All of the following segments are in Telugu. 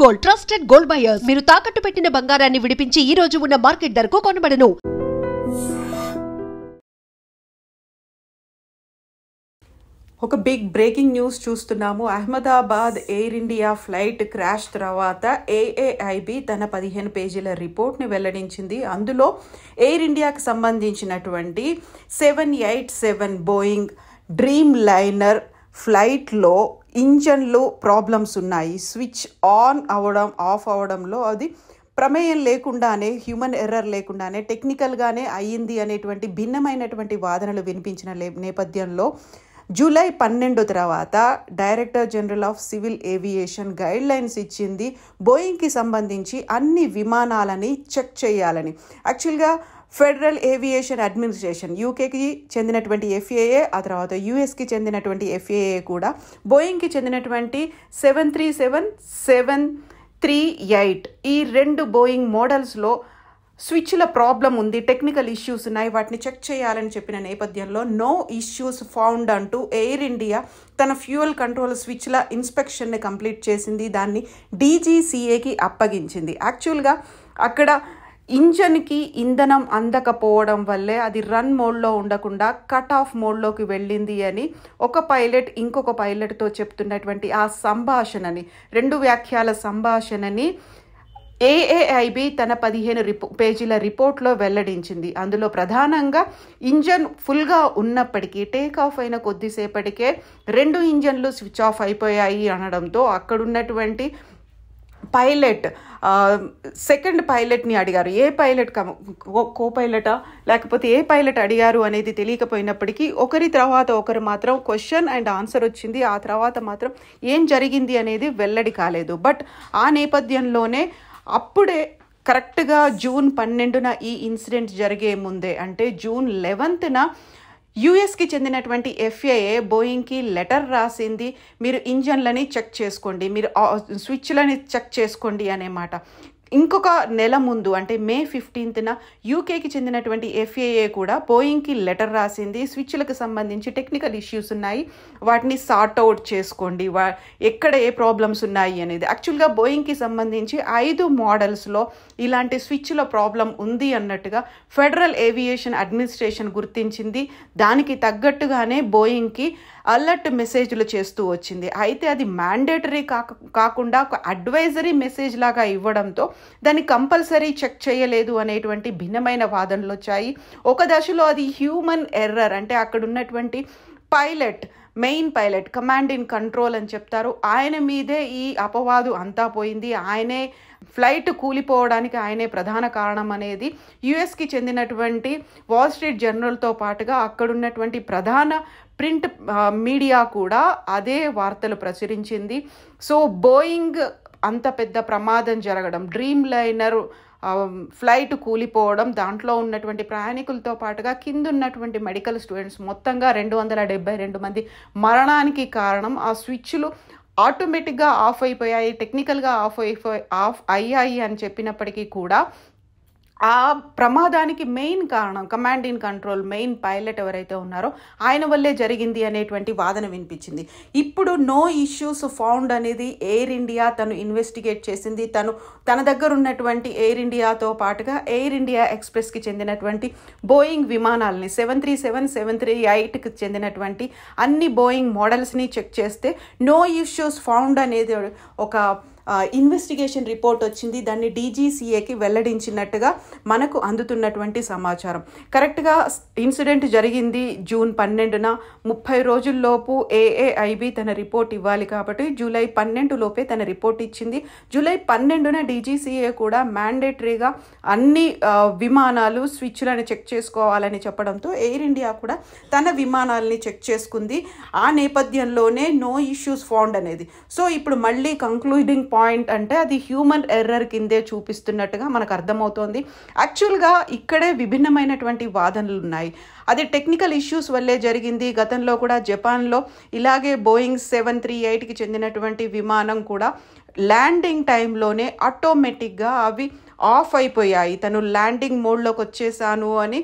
గోల్డ్ ట్రస్టెడ్ గోల్డ్ బయర్స్ మీరు తాకట్టు పెట్టిన బంగారాన్ని విడిపించి ఈ రోజు ఉన్న మార్కెట్ ధరకు కొనబడను. ఒక బిగ్ బ్రేకింగ్ న్యూస్ చూస్తున్నాము. Ahmedabad air India flight crash తర్వాత ఏఏఐబి తన 15 పేజీల రిపోర్ట్ని వెల్లడించింది. అందులో ఎయిర్ ఇండియాకి సంబంధించినటువంటి 787 బోయింగ్ డ్రీమ్ లైనర్ ఫ్లైట్లో ఇంజన్లు ప్రాబ్లమ్స్ ఉన్నాయి. స్విచ్ ఆన్ అవ్వడం ఆఫ్ అవ్వడంలో అది ప్రమేయం లేకుండానే, హ్యూమన్ ఎర్రర్ లేకుండానే టెక్నికల్గానే అయ్యింది అనేటువంటి భిన్నమైనటువంటి వాదనలు వినిపించిన నేపథ్యంలో జూలై 12 తర్వాత director general of civil aviation guide lines ఇచ్చింది. బోయింగ్కి సంబంధించి అన్ని విమానాలని చెక్ చేయాలని. యాక్చువల్గా ఫెడరల్ ఏవియేషన్ అడ్మినిస్ట్రేషన్ యూకేకి చెందినటువంటి ఎఫ్ఏఏ, ఆ తర్వాత యూఎస్కి చెందినటువంటి ఎఫ్ఏఏ కూడా బోయింగ్కి చెందినటువంటి 737, 738 ఈ 2 బోయింగ్ మోడల్స్లో స్విచ్ల ప్రాబ్లం ఉంది, టెక్నికల్ ఇష్యూస్ ఉన్నాయి, వాటిని చెక్ చేయాలని చెప్పిన నేపథ్యంలో నో ఇష్యూస్ ఫౌండ్ అంటూ ఎయిర్ ఇండియా తన ఫ్యూయల్ కంట్రోల్ స్విచ్ల ఇన్స్పెక్షన్ని కంప్లీట్ చేసింది. దాన్ని డీజీసీఏకి అప్పగించింది. యాక్చువల్గా అక్కడ ఇంజన్కి ఇంధనం అందకపోవడం వల్లే అది రన్ మోడ్లో ఉండకుండా కట్ ఆఫ్ మోడ్లోకి వెళ్ళింది అని ఒక పైలట్ ఇంకొక పైలట్తో చెప్తున్నటువంటి ఆ సంభాషణని, 2 వ్యాఖ్యల సంభాషణని ఏఏఐబి తన 15 పేజీల రిపోర్ట్లో వెల్లడించింది. అందులో ప్రధానంగా ఇంజన్ ఫుల్గా ఉన్నప్పటికీ టేక్ ఆఫ్ అయిన కొద్దిసేపటికే 2 ఇంజన్లు స్విచ్ ఆఫ్ అయిపోయాయి అనడంతో అక్కడున్నటువంటి పైలట్ సెకండ్ పైలట్ని అడిగారు. ఏ పైలట్ కో పైలటా లేకపోతే ఏ పైలట్ అడిగారు అనేది తెలియకపోయినప్పటికీ ఒకరి తర్వాత ఒకరు మాత్రం క్వశ్చన్ అండ్ ఆన్సర్ వచ్చింది. ఆ తర్వాత మాత్రం ఏం జరిగింది అనేది వెల్లడి కాలేదు. బట్ ఆ నేపథ్యంలోనే అప్పుడే కరెక్ట్గా జూన్ 12న ఈ ఇన్సిడెంట్ జరిగే ముందే, అంటే జూన్ 11న యూఎస్కి చెందినటువంటి ఎఫ్ఏఏ బోయింగ్కి లెటర్ రాసింది. మీరు ఇంజన్లని చెక్ చేసుకోండి, మీరు స్విచ్లని చెక్ చేసుకోండి అనే మాట. ఇంకొక నెల ముందు అంటే మే 15న యూకేకి చెందినటువంటి ఎఫ్ఏఏ కూడా బోయింగ్కి లెటర్ రాసింది. స్విచ్లకు సంబంధించి టెక్నికల్ ఇష్యూస్ ఉన్నాయి, వాటిని సార్ట్ అవుట్ చేసుకోండి, ఎక్కడ ఏ ప్రాబ్లమ్స్ ఉన్నాయి అనేది. యాక్చువల్గా బోయింగ్కి సంబంధించి 5 మోడల్స్లో ఇలాంటి స్విచ్ల ప్రాబ్లం ఉంది అన్నట్టుగా ఫెడరల్ ఏవియేషన్ అడ్మినిస్ట్రేషన్ గుర్తించింది. దానికి తగ్గట్టుగానే బోయింగ్కి అలర్ట్ మెసేజ్లు చేస్తూ వచ్చింది. అయితే అది మ్యాండేటరీ కాకుండా ఒక అడ్వైజరీ మెసేజ్ లాగా ఇవ్వడంతో దాన్ని కంపల్సరీ చెక్ చేయలేదు అనేటువంటి భిన్నమైన వాదనలు వచ్చాయి. ఒక దశలో అది హ్యూమన్ ఎర్రర్, అంటే అక్కడ ఉన్నటువంటి pilot, main pilot, command in control అని చెప్తారు, ఆయన మీదే ఈ అపవాదు అంతా పోయింది. ఆయనే ఫ్లైట్ కూలిపోవడానికి ఆయనే ప్రధాన కారణం అనేది యుఎస్కి చెందినటువంటి వాల్ స్ట్రీట్ జర్నల్తో పాటుగా అక్కడున్నటువంటి ప్రధాన ప్రింట్ మీడియా కూడా అదే వార్తలు ప్రచురించింది. సో బోయింగ్ అంత పెద్ద ప్రమాదం జరగడం, డ్రీమ్ లైనర్ ఫ్లైట్ కూలిపోవడం, దాంట్లో ఉన్నటువంటి ప్రయాణికులతో పాటుగా కింద ఉన్నటువంటి మెడికల్ స్టూడెంట్స్ మొత్తంగా 272 మంది మరణానికి కారణం ఆ స్విచ్లు ఆటోమేటిక్గా ఆఫ్ అయిపోయాయి, టెక్నికల్గా ఆఫ్ అయ్యాయి అని చెప్పినప్పటికీ కూడా ఆ ప్రమాదానికి మెయిన్ కారణం command in control main pilot ఎవరైతే ఉన్నారో ఆయన వల్లే జరిగింది అనేటువంటి వాదన వినిపించింది. ఇప్పుడు నో ఇష్యూస్ ఫౌండ్ అనేది ఎయిర్ ఇండియా తను ఇన్వెస్టిగేట్ చేసింది. తన దగ్గర ఉన్నటువంటి ఎయిర్ ఇండియాతో పాటుగా ఎయిర్ ఇండియా ఎక్స్ప్రెస్కి చెందినటువంటి బోయింగ్ విమానాలని 737, 738కి చెందినటువంటి అన్ని బోయింగ్ మోడల్స్ని చెక్ చేస్తే నో ఇష్యూస్ ఫౌండ్ అనేది ఒక ఇన్వెస్టిగేషన్ రిపోర్ట్ వచ్చింది. దాన్ని డీజీసీఏకి వెల్లడించినట్టుగా మనకు అందుతున్నటువంటి సమాచారం. కరెక్ట్గా ఇన్సిడెంట్ జరిగింది జూన్ 12న. 30 రోజుల్లోపు ఏఏఐబి తన రిపోర్ట్ ఇవ్వాలి కాబట్టి జూలై 12 లోపే తన రిపోర్ట్ ఇచ్చింది. జూలై 12న డీజీసీఏ కూడా మ్యాండేటరీగా అన్ని విమానాలు స్విచ్లను చెక్ చేసుకోవాలని చెప్పడంతో ఎయిర్ ఇండియా కూడా తన విమానాలని చెక్ చేసుకుంది. ఆ నేపథ్యంలోనే నో ఇష్యూస్ ఫౌండ్ అనేది. సో ఇప్పుడు మళ్ళీ కంక్లూడింగ్ పాయింట్ అంటే అది హ్యూమన్ ఎర్రర్ కిందే చూపిస్తున్నట్టుగా మనకు అర్థమవుతోంది. యాక్చువల్గా ఇక్కడే విభిన్నమైనటువంటి వాదనలు ఉన్నాయి. అది టెక్నికల్ ఇష్యూస్ వల్లే జరిగింది. గతంలో కూడా జపాన్లో ఇలాగే బోయింగ్ 738కి చెందినటువంటి విమానం కూడా ల్యాండింగ్ టైంలోనే ఆటోమేటిక్గా అవి ఆఫ్ అయిపోయాయి. తను ల్యాండింగ్ మోడ్లోకి వచ్చేసాను అని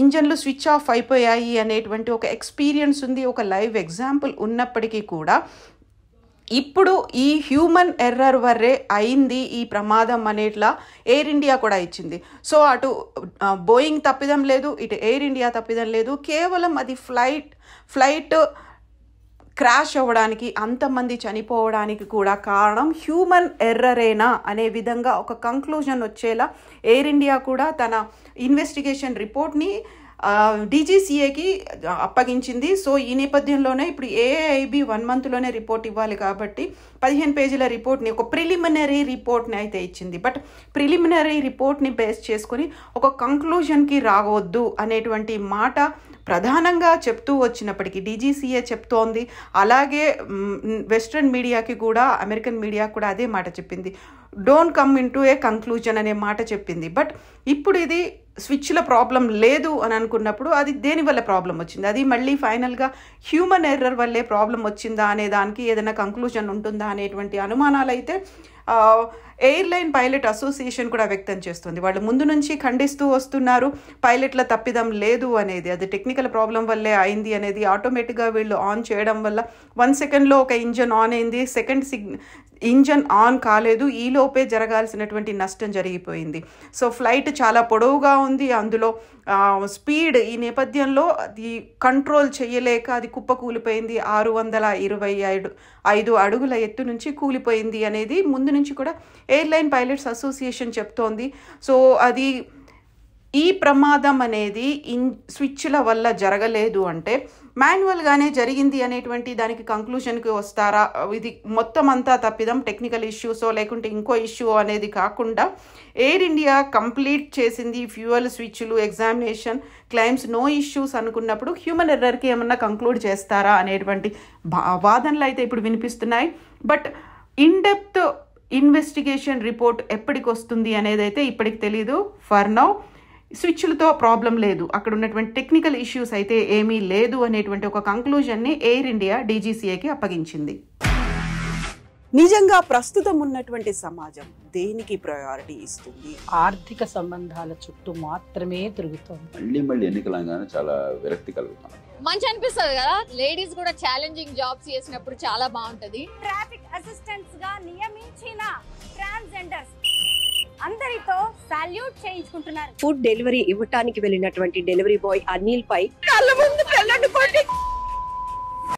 ఇంజన్లు స్విచ్ ఆఫ్ అయిపోయాయి అనేటువంటి ఒక ఎక్స్పీరియన్స్ ఉంది, ఒక లైవ్ ఎగ్జాంపుల్ ఉన్నప్పటికీ కూడా ఇప్పుడు ఈ హ్యూమన్ ఎర్రర్ వల్లే అయింది ఈ ప్రమాదం అనేట్లా ఎయిర్ ఇండియా కూడా ఇచ్చింది. సో అటు బోయింగ్ తప్పిదం లేదు, ఇటు ఎయిర్ ఇండియా తప్పిదం లేదు. కేవలం అది ఫ్లైట్ క్రాష్ అవ్వడానికి, అంతమంది చనిపోవడానికి కూడా కారణం హ్యూమన్ ఎర్రరేనా అనే విధంగా ఒక కంక్లూజన్ వచ్చేలా ఎయిర్ ఇండియా కూడా తన ఇన్వెస్టిగేషన్ రిపోర్ట్ని డీజీసీఏకి అప్పగించింది. సో ఈ నేపథ్యంలోనే ఇప్పుడు ఏఐబి 1 monthలోనే రిపోర్ట్ ఇవ్వాలి కాబట్టి 15 పేజీల రిపోర్ట్ని, ఒక ప్రిలిమినరీ రిపోర్ట్ని అయితే ఇచ్చింది. బట్ ప్రిలిమినరీ రిపోర్ట్ని బేస్ చేసుకుని ఒక కంక్లూజన్కి రావద్దు అనేటువంటి మాట ప్రధానంగా చెప్తూ వచ్చినప్పటికీ డీజీసీఏ చెప్తోంది. అలాగే వెస్ట్రన్ మీడియాకి కూడా, అమెరికన్ మీడియా కూడా అదే మాట చెప్పింది. Don't come in to a conclusion అనే మాట చెప్పింది. బట్ ఇప్పుడు ఇది స్విచ్ల ప్రాబ్లం లేదు అని అనుకున్నప్పుడు అది దేనివల్ల ప్రాబ్లం వచ్చింది, అది మళ్ళీ ఫైనల్గా హ్యూమన్ ఎర్రర్ వల్లే ప్రాబ్లం వచ్చిందా అనే దానికి ఏదైనా కంక్లూజన్ ఉంటుందా అనేటువంటి అనుమానాలు అయితే ఎయిర్లైన్ పైలట్ అసోసియేషన్ కూడా వ్యక్తం చేస్తుంది. వాళ్ళు ముందు నుంచి ఖండిస్తూ వస్తున్నారు పైలట్ల తప్పిదం లేదు అనేది, అది టెక్నికల్ ప్రాబ్లం వల్లే అయింది అనేది. ఆటోమేటిక్గా వీళ్ళు ఆన్ చేయడం వల్ల 1 సెకండ్లో ఒక ఇంజన్ ఆన్ అయింది, ఇంజన్ ఆన్ కాలేదు, ఈలోపే జరగాల్సినటువంటి నష్టం జరిగిపోయింది. సో ఫ్లైట్ చాలా పొడవుగా ఉంది, అందులో స్పీడ్ ఈ నేపథ్యంలో అది కంట్రోల్ చేయలేక అది కుప్పకూలిపోయింది. 625 అడుగుల ఎత్తు నుంచి కూలిపోయింది అనేది ముందు నుంచి కూడా ఎయిర్లైన్ పైలట్స్ అసోసియేషన్ చెప్తోంది. సో అది ఈ ప్రమాదం అనేది స్విచ్ల వల్ల జరగలేదు అంటే మాన్యువల్గానే జరిగింది అనేటువంటి దానికి కంక్లూషన్కి వస్తారా? ఇది మొత్తం అంతా తప్పిదం, టెక్నికల్ ఇష్యూసో లేకుంటే ఇంకో ఇష్యూ అనేది కాకుండా ఎయిర్ ఇండియా కంప్లీట్ చేసింది ఫ్యూయల్ స్విచ్లు, ఎగ్జామినేషన్, క్లైమ్స్, నో ఇష్యూస్ అనుకున్నప్పుడు హ్యూమన్ ఎర్రర్కి ఏమన్నా కంక్లూడ్ చేస్తారా అనేటువంటి వాదనలు అయితే ఇప్పుడు వినిపిస్తున్నాయి. బట్ ఇన్డెప్త్ ఇన్వెస్టిగేషన్ రిపోర్ట్ ఎప్పటికి వస్తుంది అనేది అయితే ఇప్పటికి తెలీదు. ఫర్ నౌ స్విచ్లతో ప్రాబ్లం లేదు, అక్కడ ఉన్నటువంటి టెక్నికల్ ఇష్యూస్ అయితే ఏమీ లేదు అనేటువంటి ఒక కంక్లూజన్ని ఎయిర్ ఇండియా డీజీసీఏకి అప్పగించింది. నిజంగా ప్రస్తుతం ఉన్నటువంటి సమాజం దేనికి ప్రయారిటీ ఇస్తుంది? ఆర్థిక సంబంధాల చుట్టూ మాత్రమే తిరుగుతుంది. మళ్ళీ ఎన్నికలంగానే చాలా విరక్తి కలుగుతాం. మంచి అనిపిస్తుంది కదా, లేడీస్ కూడా ఛాలెంజింగ్ జాబ్స్ చేసినప్పుడు చాలా బాగుంటది. ట్రాఫిక్ అసిస్టెంట్స్ గా నియమించిన ట్రాన్స్జెండర్స్ అందరితో సాల్యూట్ చేయించుకుంటున్నారు. ఫుడ్ డెలివరీ ఇవ్వటానికి వెళ్ళినటువంటి డెలివరీ బాయ్ అనిల్ పై కళ్ళ ముందు